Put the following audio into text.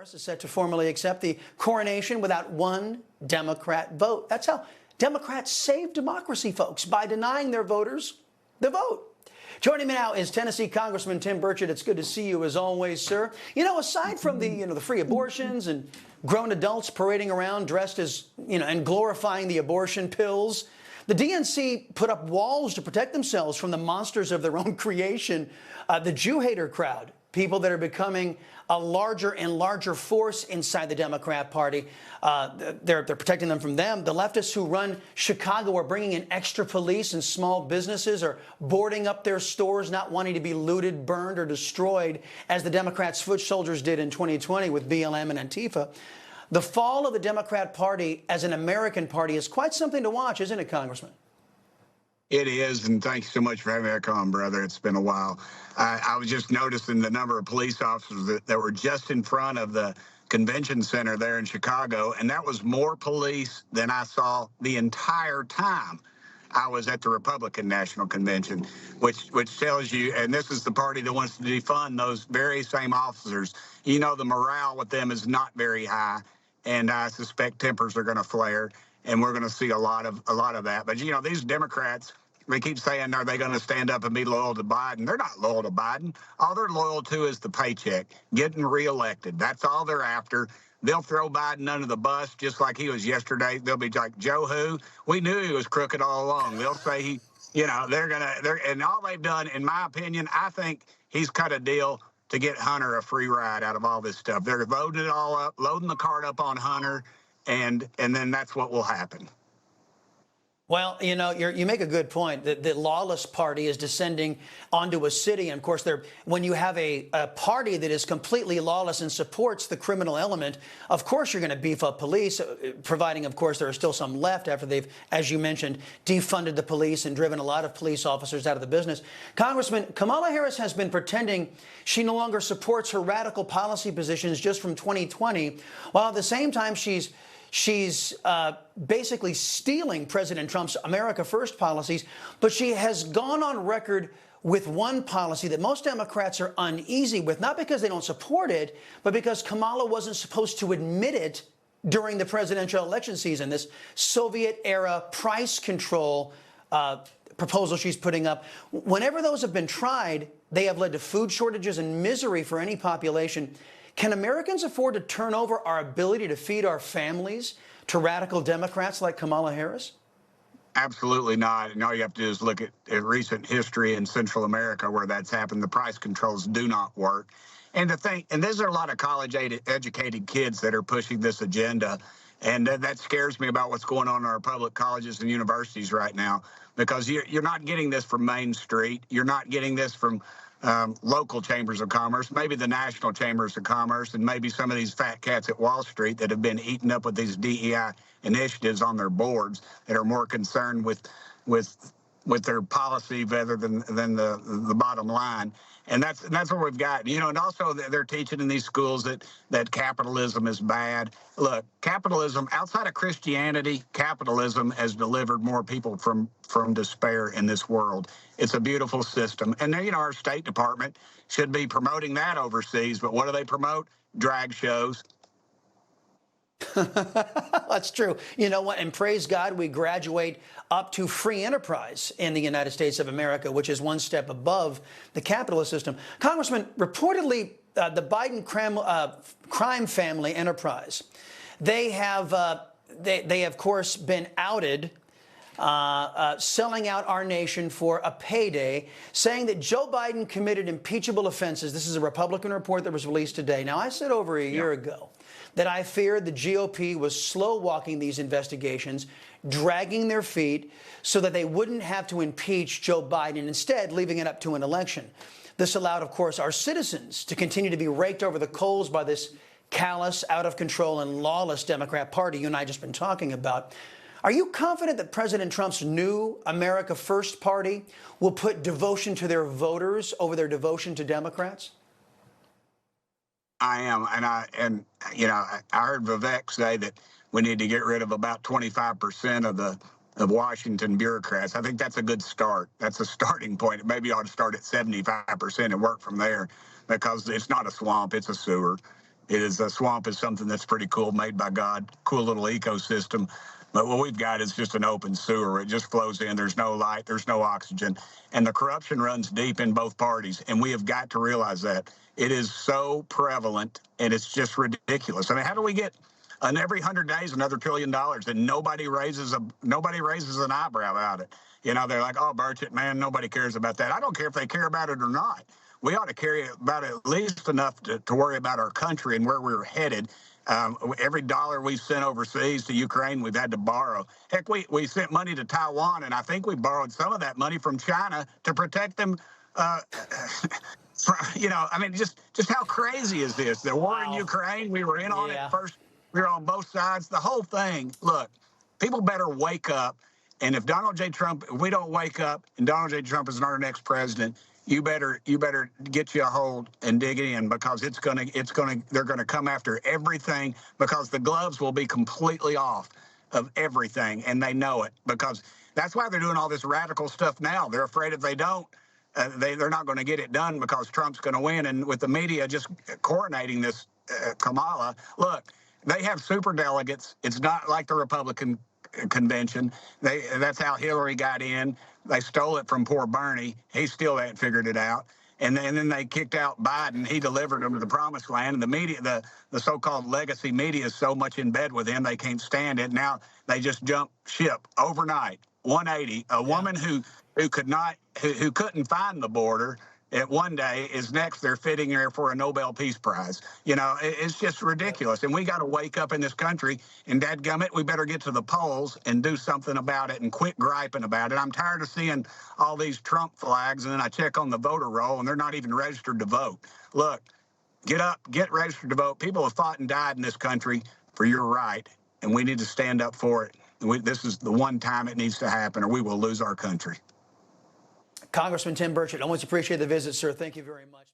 Harris is set to formally accept the coronation without one Democrat vote. That's how Democrats save democracy, folks, by denying their voters the vote. Joining me now is Tennessee Congressman Tim Burchett. It's good to see you as always, sir. You know, aside from the free abortions and grown adults parading around dressed as, and glorifying the abortion pills, the DNC put up walls to protect themselves from the monsters of their own creation, the Jew hater crowd, people that are becoming a larger and larger force inside the Democrat Party. They're protecting them from them. The leftists who run Chicago are bringing in extra police, and small businesses are boarding up their stores, not wanting to be looted, burned, or destroyed, as the Democrats' foot soldiers did in 2020 with BLM and Antifa. The fall of the Democrat Party as an American party is quite something to watch, isn't it, Congressman? It is, and thanks so much for having me on, brother. It's been a while. I was just noticing the number of police officers that were just in front of the convention center there in Chicago, and that was more police than I saw the entire time I was at the Republican National Convention, which tells you, and this is the party that wants to defund those very same officers. You know, the morale with them is not very high, and I suspect tempers are going to flare, and we're going to see a lot of that. But these Democrats, they keep saying, are they going to stand up and be loyal to Biden? They're not loyal to Biden. All they're loyal to is the paycheck, getting reelected. That's all they're after. They'll throw Biden under the bus just like he was yesterday. They'll be like, Joe who? We knew he was crooked all along. They'll say and all they've done, in my opinion, I think he's cut a deal to get Hunter a free ride out of all this stuff. They're loading it all up, loading the cart up on Hunter, and then that's what will happen. Well, you make a good point. The lawless party is descending onto a city. And, of course, when you have a party that is completely lawless and supports the criminal element, of course you're going to beef up police, providing, of course, there are still some left after they've, as you mentioned, defunded the police and driven a lot of police officers out of the business. Congressman, Kamala Harris has been pretending she no longer supports her radical policy positions just from 2020, while at the same time she's basically stealing President Trump's America First policies, but she has gone on record with one policy that most Democrats are uneasy with, not because they don't support it, but because Kamala wasn't supposed to admit it during the presidential election season, this Soviet-era price control proposal she's putting up. Whenever those have been tried, they have led to food shortages and misery for any population. Can Americans afford to turn over our ability to feed our families to radical Democrats like Kamala Harris? Absolutely not. And all you have to do is look at recent history in Central America where that's happened. The price controls do not work. And there's a lot of college-educated kids that are pushing this agenda. And that scares me about what's going on in our public colleges and universities right now, because you're not getting this from Main Street. You're not getting this from local chambers of commerce, maybe the national chambers of commerce, and maybe some of these fat cats at Wall Street that have been eaten up with these DEI initiatives on their boards that are more concerned with their policy rather than the bottom line. And that's what we've got. And also they're teaching in these schools that capitalism is bad. Look, capitalism, outside of Christianity, capitalism has delivered more people from despair in this world. It's a beautiful system. And our State Department should be promoting that overseas. But what do they promote? Drag shows. That's true. You know what? And praise God, we graduate up to free enterprise in the United States of America, which is one step above the capitalist system. Congressman, reportedly, the Biden crime family enterprise, they have, of course, been outed selling out our nation for a payday, saying that Joe Biden committed impeachable offenses. This is a Republican report that was released today. Now, I said over a year ago that I feared the GOP was slow-walking these investigations, dragging their feet so that they wouldn't have to impeach Joe Biden, instead leaving it up to an election. This allowed, of course, our citizens to continue to be raked over the coals by this callous, out-of-control, and lawless Democrat Party you and I just been talking about. Are you confident that President Trump's new America First party will put devotion to their voters over their devotion to Democrats? I am, and I heard Vivek say that we need to get rid of about 25% of Washington bureaucrats. I think that's a good start. That's a starting point. Maybe you ought to start at 75% and work from there, because it's not a swamp, it's a sewer. It is a swamp is something that's pretty cool, made by God, cool little ecosystem. But what we've got is just an open sewer. It just flows in. There's no light. There's no oxygen. And the corruption runs deep in both parties. And we have got to realize that. It is so prevalent, and it's just ridiculous. I mean, how do we get on every 100 days another $1 trillion and nobody raises an eyebrow about it? You know, they're like, oh, Burchett, man, nobody cares about that. I don't care if they care about it or not. We ought to care about it at least enough to worry about our country and where we're headed. Every dollar we've sent overseas to Ukraine, we've had to borrow. Heck, we sent money to Taiwan, and I think we borrowed some of that money from China to protect them. You know, I mean, just how crazy is this? The war in Ukraine, we were in on it first. We were on both sides. The whole thing. Look, people better wake up. And if if we don't wake up, and Donald J. Trump is our next president, you better get you a hold and dig in, because they're gonna come after everything, because the gloves will be completely off of everything, and they know it, because that's why they're doing all this radical stuff now. They're afraid if they don't, they're not going to get it done, because Trump's going to win. And with the media just coronating this Kamala, look, they have super delegates. It's not like the Republican convention. That's how Hillary got in. They stole it from poor Bernie. He still hadn't figured it out. And then they kicked out Biden. He delivered them to the promised land. And the media, the so-called legacy media, is so much in bed with him they can't stand it. Now they just jump ship overnight. 180. A woman who couldn't find the border at one day is next they're fitting her for a Nobel Peace Prize. You know, it's just ridiculous. And we got to wake up in this country, and dadgummit, we better get to the polls and do something about it and quit griping about it. I'm tired of seeing all these Trump flags, and then I check on the voter roll, and they're not even registered to vote. Look, get up, get registered to vote. People have fought and died in this country for your right, and we need to stand up for it. This is the one time it needs to happen, or we will lose our country. Congressman Tim Burchett, always appreciate the visit, sir. Thank you very much.